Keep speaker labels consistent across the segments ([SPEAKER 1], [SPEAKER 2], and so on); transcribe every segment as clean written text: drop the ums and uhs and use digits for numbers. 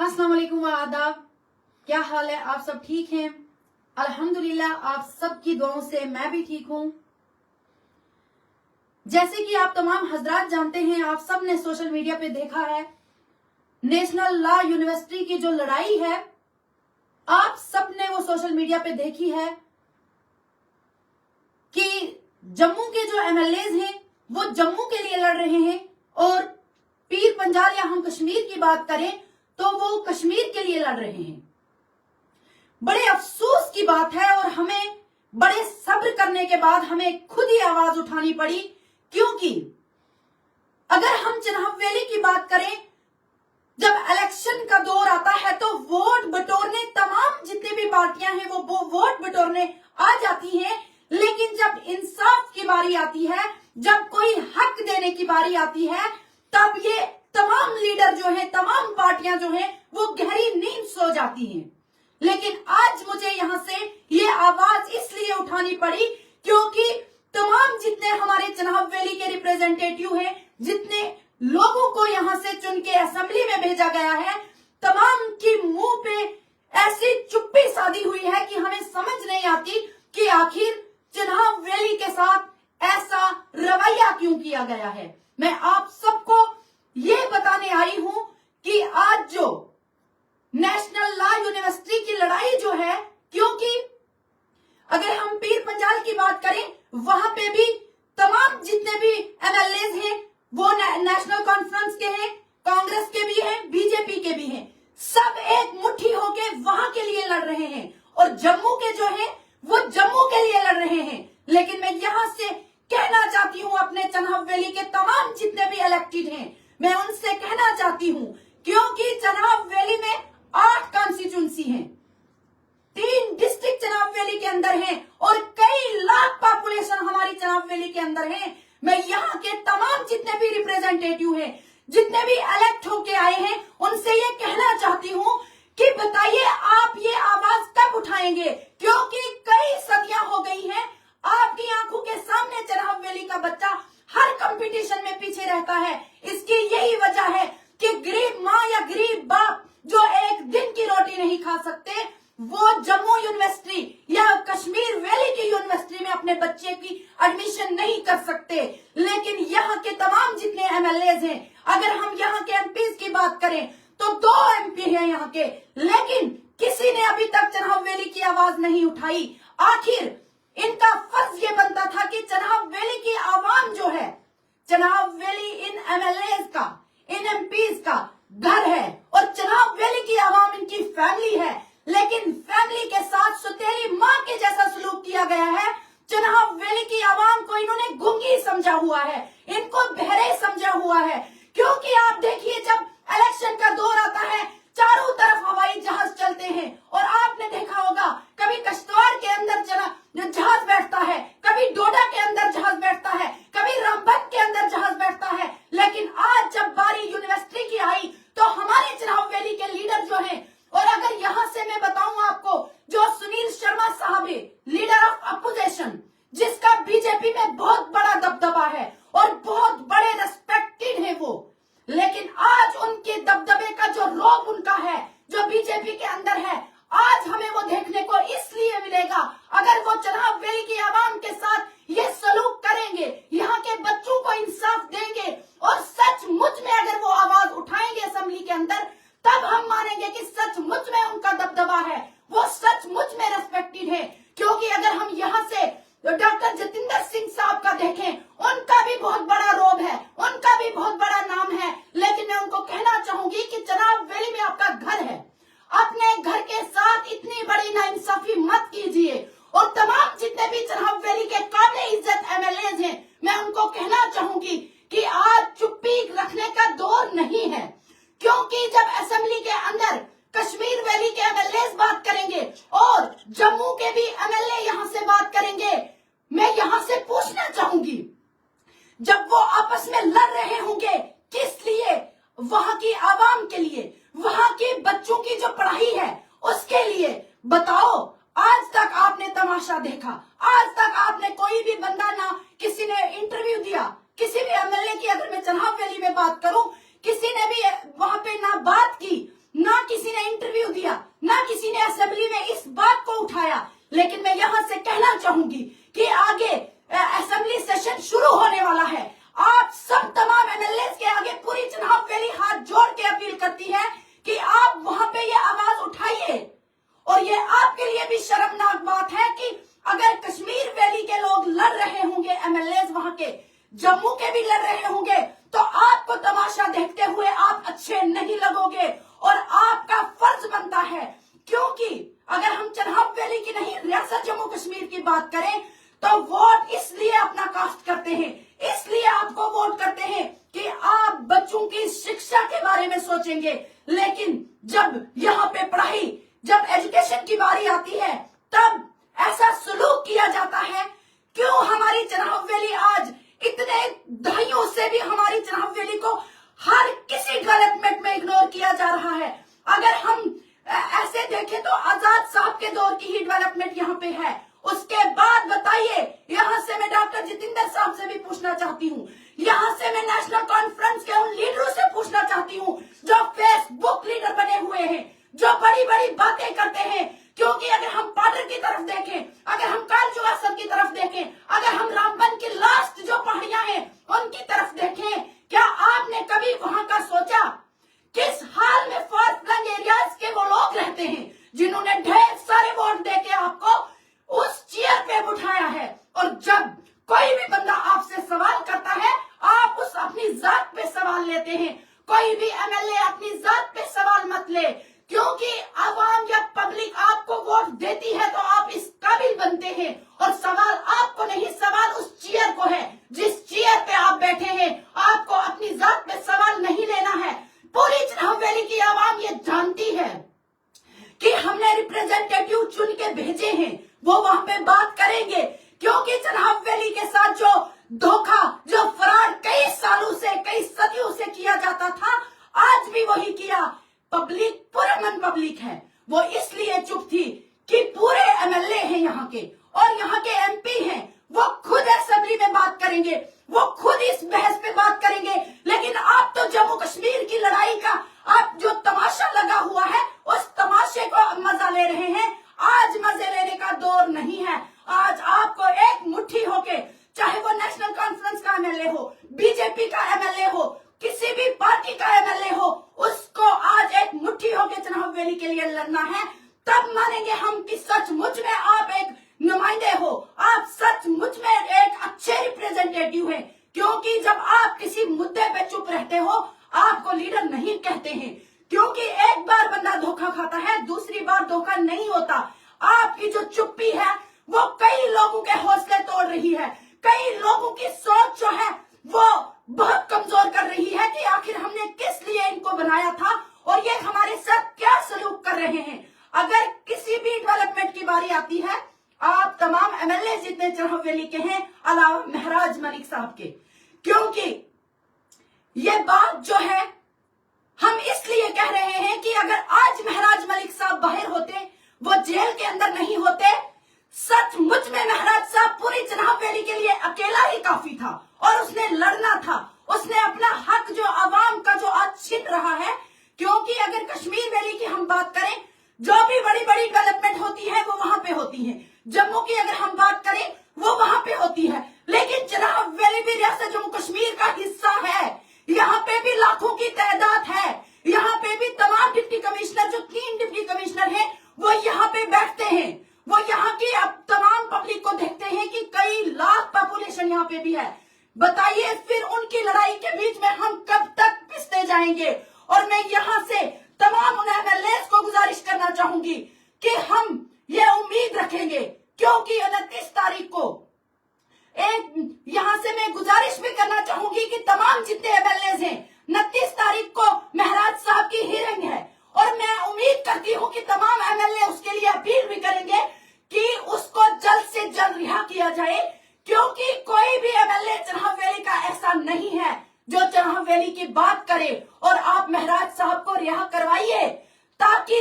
[SPEAKER 1] अस्सलाम वालेकुम व आदाब। क्या हाल है? आप सब ठीक हैं? अल्हम्दुलिल्लाह, आप सबकी दुआओं से मैं भी ठीक हूं। जैसे कि आप तमाम हजरात जानते हैं, आप सब ने सोशल मीडिया पे देखा है, नेशनल लॉ यूनिवर्सिटी की जो लड़ाई है, आप सब ने वो सोशल मीडिया पे देखी है कि जम्मू के जो एमएलए हैं वो जम्मू के लिए लड़ रहे हैं और पीर पंजाल या हम कश्मीर की बात करें तो वो कश्मीर के लिए लड़ रहे हैं। बड़े अफसोस की बात है और हमें बड़े सब्र करने के बाद हमें खुद ही आवाज उठानी पड़ी, क्योंकि अगर हम चिनाब वैली की बात करें, जब इलेक्शन का दौर आता है तो वोट बटोरने तमाम जितनी भी पार्टियां हैं वो वोट बटोरने आ जाती हैं, लेकिन जब इंसाफ की बारी आती है, जब कोई हक देने की बारी आती है, तब ये तमाम लीडर जो हैं, तमाम पार्टियां जो हैं, वो गहरी नींद सो जाती हैं। लेकिन आज मुझे यहां से ये आवाज इसलिए उठानी पड़ी क्योंकि तमाम जितने हमारे चिनाब वैली के रिप्रेजेंटेटिव हैं, जितने लोगों को यहां से चुन के असेंबली में भेजा गया है, तमाम की मुंह पे ऐसी चुप्पी साधी हुई है कि हमें समझ नहीं आती कि आखिर चिनाब वैली के साथ ऐसा रवैया क्यों किया गया है। मैं आप सबको ये बताने आई हूं कि आज जो नेशनल लॉ यूनिवर्सिटी की लड़ाई जो है, क्योंकि अगर हम पीर पंजाल की बात करें, वहां पे भी तमाम जितने भी एमएलए हैं वो नेशनल कॉन्फ्रेंस के हैं, कांग्रेस के भी हैं, बीजेपी के भी हैं, सब एक मुट्ठी होके वहां के लिए लड़ रहे हैं और जम्मू के जो है वो जम्मू के लिए लड़ रहे हैं। लेकिन मैं यहां से कहना चाहती हूं अपने चिनाब वैली के तमाम जितने भी इलेक्टेड हैं, मैं उनसे कहना चाहती हूं, क्योंकि चिनाब वैली में 8 कॉन्स्टिट्यूंसी हैं, 3 डिस्ट्रिक्ट चिनाब वैली के अंदर हैं और कई लाख पॉपुलेशन हमारी चिनाब वैली के अंदर है। मैं यहाँ के तमाम जितने भी रिप्रेजेंटेटिव हैं, जितने भी इलेक्ट होके आए हैं, उनसे ये कहना चाहती हूँ कि बताइए आप ये आवाज कब उठाएंगे, क्योंकि कई सदियां हो गई हैं, आपकी आंखों के सामने चिनाब वैली का बच्चा हर कंपटीशन में पीछे रहता है। इसकी यही वजह है कि गरीब माँ या गरीब बाप जो एक दिन की रोटी नहीं खा सकते, वो जम्मू यूनिवर्सिटी या कश्मीर वैली की यूनिवर्सिटी में अपने बच्चे की एडमिशन नहीं कर सकते। लेकिन यहाँ के तमाम जितने एमएलए हैं, अगर हम यहाँ के एमपीज की बात करें तो 2 एमपी हैं यहाँ के, लेकिन किसी ने अभी तक चिनाब वैली की आवाज नहीं उठाई। आखिर इनका फर्ज ये बनता था कि चिनाब वैली की आवाम जो है, चिनाब वैली इन एमएलए का, इन एमपीज का घर है और चिनाब वैली की आवाम इनकी फैमिली है, लेकिन फैमिली के साथ सुतेली माँ के जैसा सलूक किया गया है। चिनाब वैली की आवाम को इन्होंने गूंगी समझा हुआ है, इनको बहरे समझा हुआ है, क्योंकि आप देखिए जब इलेक्शन का दौर आता है, चारों तरफ हवाई जहाज चलते हैं और आपने देखा होगा कभी कश्तवाड़ के अंदर जहाज बैठता है, कभी डोडा के अंदर जहाज बैठता है, कभी रामबन के अंदर जहाज बैठता है। लेकिन आज जब बारी यूनिवर्सिटी की आई तो हमारे चिनाब वैली के लीडर जो हैं, और अगर यहाँ से मैं बताऊं आपको, जो सुनील शर्मा साहब है, लीडर ऑफ अपोजिशन, जिसका बीजेपी में बहुत बड़ा दबदबा है और बहुत बड़े रेस्पेक्टेड है वो, लेकिन आज उनके दबदबे का जो रौब उनका है, जो बीजेपी के अंदर है, आज हमें वो देखने को इसलिए मिलेगा अगर वो चिनाब वैली की आवाम के साथ ये सलूक करेंगे, यहाँ के बच्चों को इंसाफ देंगे और सचमुच में अगर वो आवाज उठाएंगे असेंबली के अंदर, तब हम मानेंगे कि सचमुच में उनका दबदबा है, वो सचमुच में रेस्पेक्टेड है। क्योंकि अगर हम यहाँ से डॉक्टर जतिंदर सिंह साहब का देखें, उनका भी बहुत बड़ा रोब है, उनका भी बहुत बड़ा नाम है, लेकिन मैं उनको कहना चाहूंगी कि चिनाब वैली में आपका घर है, अपने घर के साथ इतनी बड़ी नाइंसाफी मत कीजिए। और तमाम जितने भी चिनाब वैली के काबिल इज्जत एमएलए हैं, मैं उनको कहना चाहूंगी कि आज चुप्पी रखने का दौर नहीं है, क्योंकि जब असेंबली के अंदर कश्मीर वैली के एमएलए बात करेंगे और जम्मू के भी एमएलए यहाँ से बात करेंगे, मैं यहाँ से पूछना चाहूंगी, जब वो आपस में लड़ रहे होंगे किस लिए? वहां की आवाम के लिए, वहां के बच्चों की जो पढ़ाई है उसके लिए। बताओ, आज तक आपने तमाशा देखा? आज तक आपने कोई भी बंदा, ना किसी ने इंटरव्यू दिया, किसी भी एमएलए की, अगर मैं चिनाब वैली में बात करूं, किसी ने भी वहां पे ना बात की, ना किसी के जम्मू के भी लड़ रहे होंगे तो आपको तमाशा देखते हुए आप अच्छे नहीं लगोगे और आपका फर्ज बनता है, क्योंकि अगर हम चनाब वैली की नहीं रियासत जम्मू कश्मीर की बात करें तो वोट इसलिए अपना कास्ट करते हैं, इसलिए आपको वोट करते हैं कि आप बच्चों की शिक्षा के बारे में सोचेंगे। लेकिन जब यहाँ पे पढ़ाई, जब एजुकेशन की बारी आती है तब ऐसा सुलूक किया जाता है। क्यों हमारी चनाब वैली आज इतने दहाइयों से भी हमारी चनाब वैली को हर किसी डेवलपमेंट में इग्नोर किया जा रहा है। अगर हम ऐसे देखें तो आजाद साहब के दौर की ही डेवलपमेंट यहाँ पे है। उसके बाद बताइए, यहाँ से मैं डॉक्टर जितेंद्र साहब से भी पूछना चाहती हूँ, यहाँ से मैं नेशनल कॉन्फ्रेंस के उन लीडरों से पूछना चाहती हूँ जो फेसबुक लीडर बने हुए हैं, जो बड़ी बड़ी बातें करते हैं। क्योंकि अगर हम पाटर की तरफ देखें, अगर हम कालचुआसर की तरफ देखें, अगर हम रामबन की लास्ट जो पहाड़ियां हैं उनकी तरफ देखें, क्या आपने कभी वहां का सोचा किस हाल में फार फ्लंग एरियाज के वो लोग रहते हैं जिन्होंने ढेर सारे वोट देके आपको उस चेयर पे उठाया है। और जब कोई भी बंदा आपसे सवाल करता है आप उस अपनी जात पे सवाल लेते हैं। कोई भी एमएलए अपनी जात पे सवाल मत ले, क्योंकि आवाम या पब्लिक आपको वोट देती है तो आप इस काबिल बनते हैं। और सवाल आपको नहीं, सवाल उस चेयर को है जिस चेयर पे आप बैठे हैं। आपको अपनी जात पे सवाल नहीं लेना है। पूरी चनाब वैली की आवाम ये जानती है कि हमने रिप्रेजेंटेटिव चुन के भेजे हैं, वो वहां पे बात करेंगे। क्योंकि चनाब वैली के साथ जो धोखा, जो फ्रॉड कई सालों से, कई सदियों से किया जाता था, आज भी वही किया। पब्लिक, पूरा मन पब्लिक है, वो इसलिए चुप थी कि पूरे एमएलए हैं यहाँ के और यहाँ के एमपी हैं, वो खुद असेंबली में बात करेंगे, वो खुद इस बहस पे बात करेंगे। लेकिन आप तो जम्मू कश्मीर की लड़ाई का आप जो तमाशा लगा हुआ है उस तमाशे को मजा ले रहे हैं। आज मजे लेने का दौर नहीं है। आज आपको एक मुट्ठी होके, चाहे वो नेशनल कॉन्फ्रेंस का एमएलए हो, बीजेपी का एमएलए हो, किसी भी पार्टी का एमएलए हो, उसको आज एक मुट्ठी होके चनाब वैली के लिए लड़ना है। तब मानेंगे हम कि सचमुच में आप एक नुमाइंदे हो, आप सचमुच में एक अच्छे रिप्रेजेंटेटिव हैं। क्योंकि जब आप किसी मुद्दे पे चुप रहते हो आपको लीडर नहीं कहते हैं, क्योंकि एक बार बंदा धोखा खाता है, दूसरी बार धोखा नहीं होता। आपकी जो चुप्पी है वो कई लोगों के हौसले तोड़ रही है, कई लोगों की सोच जो है वो बहुत कमजोर कर रही है कि आखिर हमने किस लिए इनको बनाया था और ये हमारे साथ क्या सलूक कर रहे हैं। अगर किसी भी डेवलपमेंट की बारी आती है, आप तमाम एमएलए जितने चनाब वैली के हैं अलावा महराज मलिक साहब के, क्योंकि ये बात जो है हम इसलिए कह रहे हैं कि अगर आज महराज मलिक साहब बाहर होते, वो जेल के अंदर नहीं होते, सचमुच में महराज साहब पूरी चनाब वैली के लिए अकेला ही काफी था और उसने लड़ना था। उसने अपना हक जो आवाम का जो आज छिन रहा है, क्योंकि अगर कश्मीर वैली की हम बात करें, जो भी बड़ी बड़ी डेवलपमेंट होती है वो वहां पे होती है। जम्मू की अगर हम बात करें वो वहां पे होती है, लेकिन चनाब वैली भी रियासत जम्मू कश्मीर का हिस्सा है। यहाँ पे भी लाखों की तादाद है, यहाँ पे भी तमाम डिप्टी कमिश्नर, जो 3 डिप्टी कमिश्नर हैं, वो यहाँ पे बैठते हैं। वो यहाँ की अब तमाम पब्लिक को देखते हैं कि कई लाख पॉपुलेशन यहाँ पे भी है। बताइए फिर उनकी लड़ाई के बीच में हम कब तक पिसते जाएंगे। और मैं यहाँ से तमाम उन एमएलए को गुजारिश करना चाहूंगी कि हम ये उम्मीद रखेंगे, क्योंकि 29 तारीख को एक यहाँ से मैं गुजारिश भी करना चाहूंगी कि तमाम जितने एमएलए हैं, 29 तारीख को महराज साहब की हियरिंग है और मैं उम्मीद करती हूँ कि तमाम एमएलए उसके लिए अपील भी करेंगे कि उसको जल्द से जल्द रिहा किया जाए। क्योंकि कोई भी एमएलए चनाब वैली का ऐसा नहीं है जो चनाब वैली की बात करे। और आप महराज साहब को रिहा करवाइए, ताकि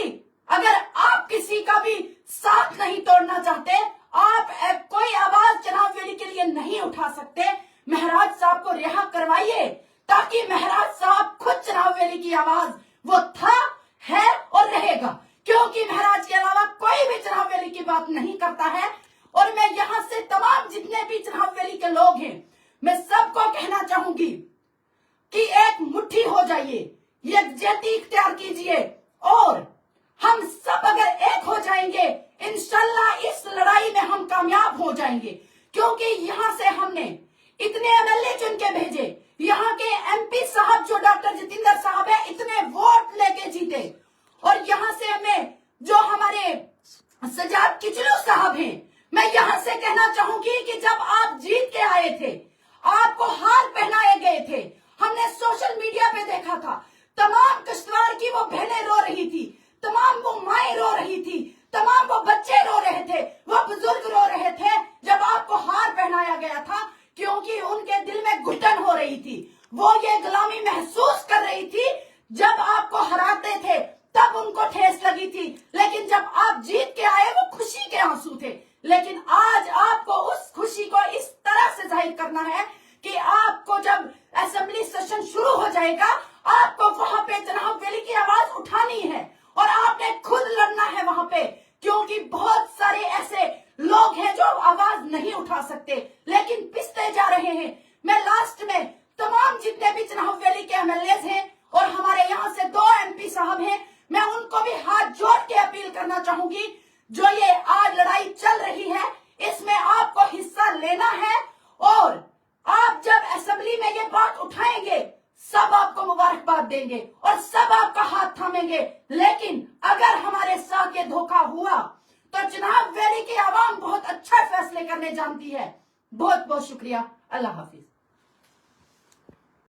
[SPEAKER 1] अगर आप किसी का भी साथ नहीं तोड़ना चाहते, आप कोई आवाज चनाब वैली के लिए नहीं उठा सकते, महराज साहब को रिहा करवाइए, ताकि महराज साहब खुद चनाब वैली की आवाज वो था, है और रहेगा। क्योंकि महराज के अलावा कोई भी चनाब वैली की बात नहीं करता है। और मैं यहाँ से तमाम जितने भी चनाब वैली के लोग हैं, मैं सबको कहना चाहूंगी कि एक मुट्ठी हो जाइए, यकजहती इख्तियार कीजिए और हम सब अगर एक हो जाएंगे, इंशाल्लाह इस लड़ाई में हम कामयाब हो जाएंगे। क्योंकि यहाँ से हमने इतने इतने एमएलए चुन के भेजे, यहाँ के एमपी साहब जो डॉक्टर जितेंद्र साहब है इतने वोट लेके जीते, और यहाँ से हमें जो हमारे सजाद किचलू साहब हैं, मैं यहाँ से कहना चाहूंगी कि जब आप जीत के आए थे, आपको हार पहनाए गए थे, हमने सोशल मीडिया पे देखा था, तमाम किश्तवाड़ की वो बहनें रो रही थी, तमाम वो माएं रो रही थी, तमाम वो बच्चे रो रहे थे, वो बुजुर्ग रो रहे थे जब आपको हार पहनाया गया था, क्योंकि उनके दिल में घुटन हो रही थी, वो ये गुलामी महसूस कर रही थी। जब आपको हराते थे तब उनको ठेस लगी थी, लेकिन जब आप जीत के आए वो खुशी के आंसू थे। लेकिन आज आपको उस खुशी को इस तरह से जाहिर करना है कि आपको जब असेंबली सेशन शुरू हो जाएगा, आपको वहां पे जनाब वली की आवाज उठानी है और आपने खुद लड़ना है वहां पे, क्योंकि बहुत सारे ऐसे लोग हैं जो आवाज नहीं उठा सकते लेकिन पिसते जा रहे हैं। मैं लास्ट में तमाम जितने भी जनाब वली के एमएलए हैं और हमारे यहाँ से 2 एमपी साहब हैं, मैं उनको भी हाथ जोड़ के अपील करना चाहूंगी, जो ये आज लड़ाई चल रही है इसमें आपको हिस्सा लेना है, और आप जब असेंबली में ये बात उठाएंगे सब आपको मुबारकबाद देंगे और सब आपका हाथ थामेंगे। लेकिन अगर हमारे साथ ये धोखा हुआ तो जनाब वैली की आवाम बहुत अच्छा फैसले करने जानती है। बहुत बहुत शुक्रिया। अल्लाह हाफिज।